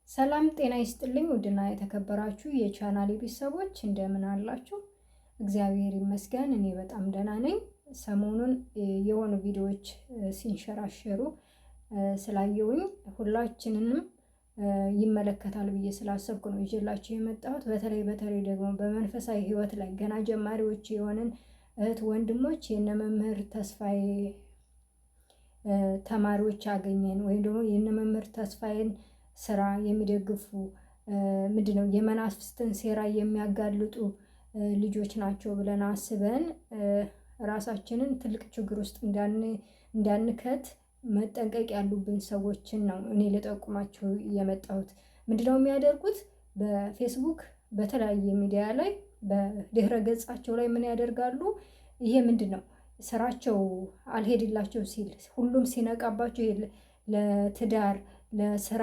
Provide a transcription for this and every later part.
ሰላም ጤና ይስጥልኝ ውድና የተከበራችሁ የቻናሌ ቤተሰቦች እንደምን አላችሁ? እግዚአብሔር ይመስገን እኔ በጣም ደህና ነኝ። ሰሞኑን የሆኑ ቪዲዮዎች ሲንሸራሸሩ ስላየውኝ ሁላችንንም ይመለከታል ብዬ ስላሰብኩ ነው ይዤላችሁ የመጣሁት። በተለይ ደግሞ በመንፈሳዊ ሕይወት ላይ ገና ጀማሪዎች የሆንን እህት ወንድሞች የነ መምህር ተስፋዬ ተማሪዎች አገኘን ወይም ደግሞ የነ መምህር ተስፋዬን ስራ የሚደግፉ ምንድነው የመናፍስትን ሴራ የሚያጋልጡ ልጆች ናቸው ብለን አስበን ራሳችንን ትልቅ ችግር ውስጥ እንዳንከት መጠንቀቅ ያሉብን ሰዎችን ነው እኔ ልጠቁማችሁ የመጣሁት። ምንድነው የሚያደርጉት? በፌስቡክ በተለያየ ሚዲያ ላይ በድህረ ገጻቸው ላይ ምን ያደርጋሉ? ይሄ ምንድነው ስራቸው አልሄድላቸው ሲል ሁሉም ሲነቃባቸው ለትዳር ለስራ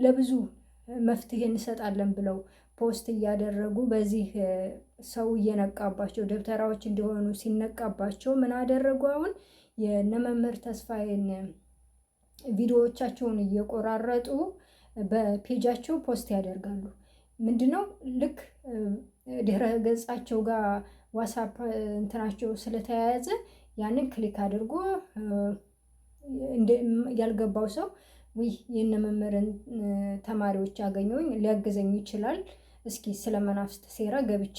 ለብዙ መፍትሄ እንሰጣለን ብለው ፖስት እያደረጉ በዚህ ሰው እየነቃባቸው ደብተራዎች እንዲሆኑ ሲነቃባቸው ምን አደረጉ? አሁን የነ መምህር ተስፋዬን ቪዲዮዎቻቸውን እየቆራረጡ በፔጃቸው ፖስት ያደርጋሉ። ምንድነው ልክ ድህረ ገጻቸው ጋር ዋትስአፕ እንትናቸው ስለተያያዘ ያንን ክሊክ አድርጎ ያልገባው ሰው የነ መምህርን ተማሪዎች አገኘሁኝ ሊያግዘኝ ይችላል፣ እስኪ ስለ መናፍስት ሴራ ገብቼ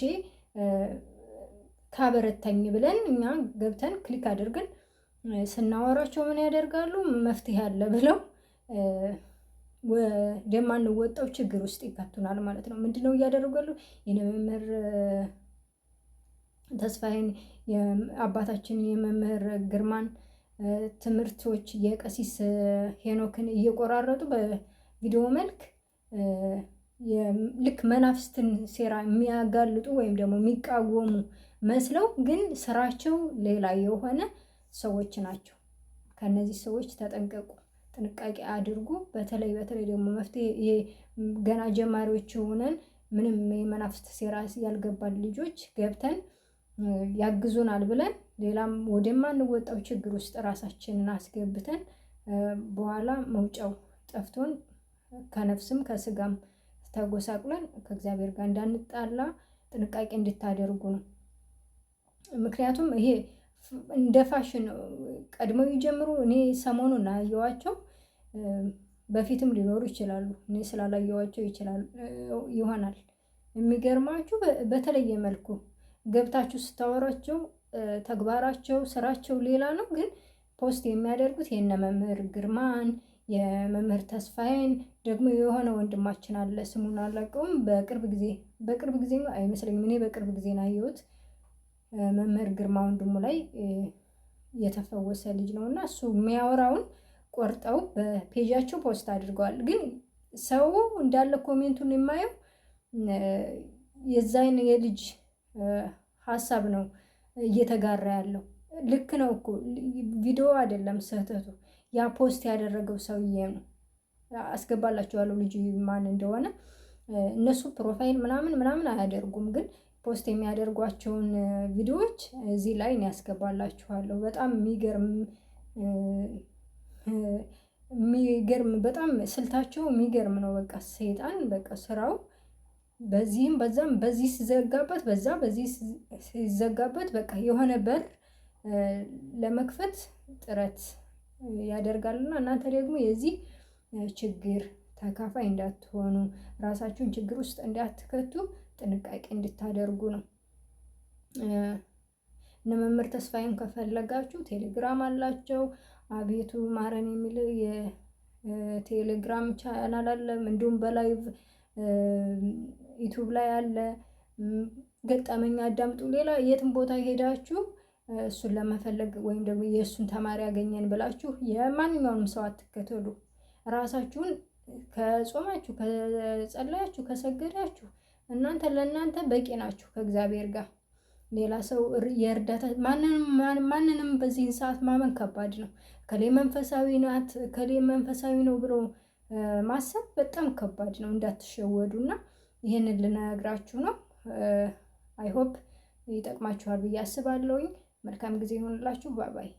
ካበረታኝ ብለን እኛ ገብተን ክሊክ አድርገን ስናወራቸው ምን ያደርጋሉ? መፍትሄ አለ ብለው ወደማንወጣው ችግር ውስጥ ይከቱናል ማለት ነው። ምንድነው እያደረጉ ያሉ? የነ መምህር ተስፋዬን የአባታችን የመምህር ግርማን ትምህርቶች የቀሲስ ሄኖክን እየቆራረጡ በቪዲዮ መልክ ልክ መናፍስትን ሴራ የሚያጋልጡ ወይም ደግሞ የሚቃወሙ መስለው ግን ስራቸው ሌላ የሆነ ሰዎች ናቸው። ከነዚህ ሰዎች ተጠንቀቁ፣ ጥንቃቄ አድርጉ። በተለይ ደግሞ መፍትሄ ገና ጀማሪዎች ሆነን ምንም የመናፍስት ሴራ ያልገባን ልጆች ገብተን ያግዙናል ብለን ሌላም ወደማንወጣው ችግር ውስጥ ራሳችንን አስገብተን በኋላ መውጫው ጠፍቶን ከነፍስም ከስጋም ተጎሳቅለን ከእግዚአብሔር ጋር እንዳንጣላ ጥንቃቄ እንድታደርጉ ነው። ምክንያቱም ይሄ እንደ ፋሽን ቀድመው ይጀምሩ። እኔ ሰሞኑን አየኋቸው፣ በፊትም ሊኖሩ ይችላሉ። እኔ ስላላየኋቸው ይሆናል። የሚገርማችሁ በተለየ መልኩ ገብታችሁ ስታወራቸው ተግባራቸው ስራቸው ሌላ ነው። ግን ፖስት የሚያደርጉት የነ መምህር ግርማን የመምህር ተስፋዬን ደግሞ የሆነ ወንድማችን አለ፣ ስሙን አላውቀውም። በቅርብ ጊዜ አይመስለኝም፣ እኔ በቅርብ ጊዜ ነው ያየሁት። መምህር ግርማ ወንድሙ ላይ የተፈወሰ ልጅ ነው እና እሱ የሚያወራውን ቆርጠው በፔጃቸው ፖስት አድርገዋል። ግን ሰው እንዳለ ኮሜንቱን የማየው የዛይን የልጅ ሀሳብ ነው እየተጋራ ያለው። ልክ ነው እኮ ቪዲዮ አይደለም ስህተቱ፣ ያ ፖስት ያደረገው ሰውዬ ነው። አስገባላችኋለሁ ልጁ ማን እንደሆነ። እነሱ ፕሮፋይል ምናምን አያደርጉም፣ ግን ፖስት የሚያደርጓቸውን ቪዲዮዎች እዚህ ላይ እኔ ያስገባላችኋለሁ። በጣም የሚገርም በጣም ስልታቸው የሚገርም ነው። በቃ ሰይጣን በቃ ስራው በዚህም በዛም በዚህ ሲዘጋበት በዚህ ሲዘጋበት በቃ የሆነ በር ለመክፈት ጥረት ያደርጋልና እናንተ ደግሞ የዚህ ችግር ተካፋይ እንዳትሆኑ፣ ራሳችሁን ችግር ውስጥ እንዳትከቱ ጥንቃቄ እንድታደርጉ ነው። እነ መምህር ተስፋዬን ከፈለጋችሁ ቴሌግራም አላቸው። አቤቱ ማረን የሚል የቴሌግራም ቻናል አለ። እንዲሁም በላይቭ ዩቲዩብ ላይ አለ። ገጠመኝ አዳምጡ። ሌላ የትም ቦታ ሄዳችሁ እሱን ለመፈለግ ወይም ደግሞ የእሱን ተማሪ ያገኘን ብላችሁ የማንኛውንም ሰው አትከተሉ። ራሳችሁን ከጾማችሁ ከጸለያችሁ ከሰገዳችሁ እናንተ ለእናንተ በቂ ናችሁ ከእግዚአብሔር ጋር። ሌላ ሰው የእርዳታ ማንንም በዚህን ሰዓት ማመን ከባድ ነው። ከሌ መንፈሳዊ ናት ከሌ መንፈሳዊ ነው ብሎ ማሰብ በጣም ከባድ ነው። እንዳትሸወዱና ይህንን ልነግራችሁ ነው። አይሆፕ ይጠቅማችኋል ብዬ አስባለሁኝ። መልካም ጊዜ ይሆንላችሁ። ባይ ባይ።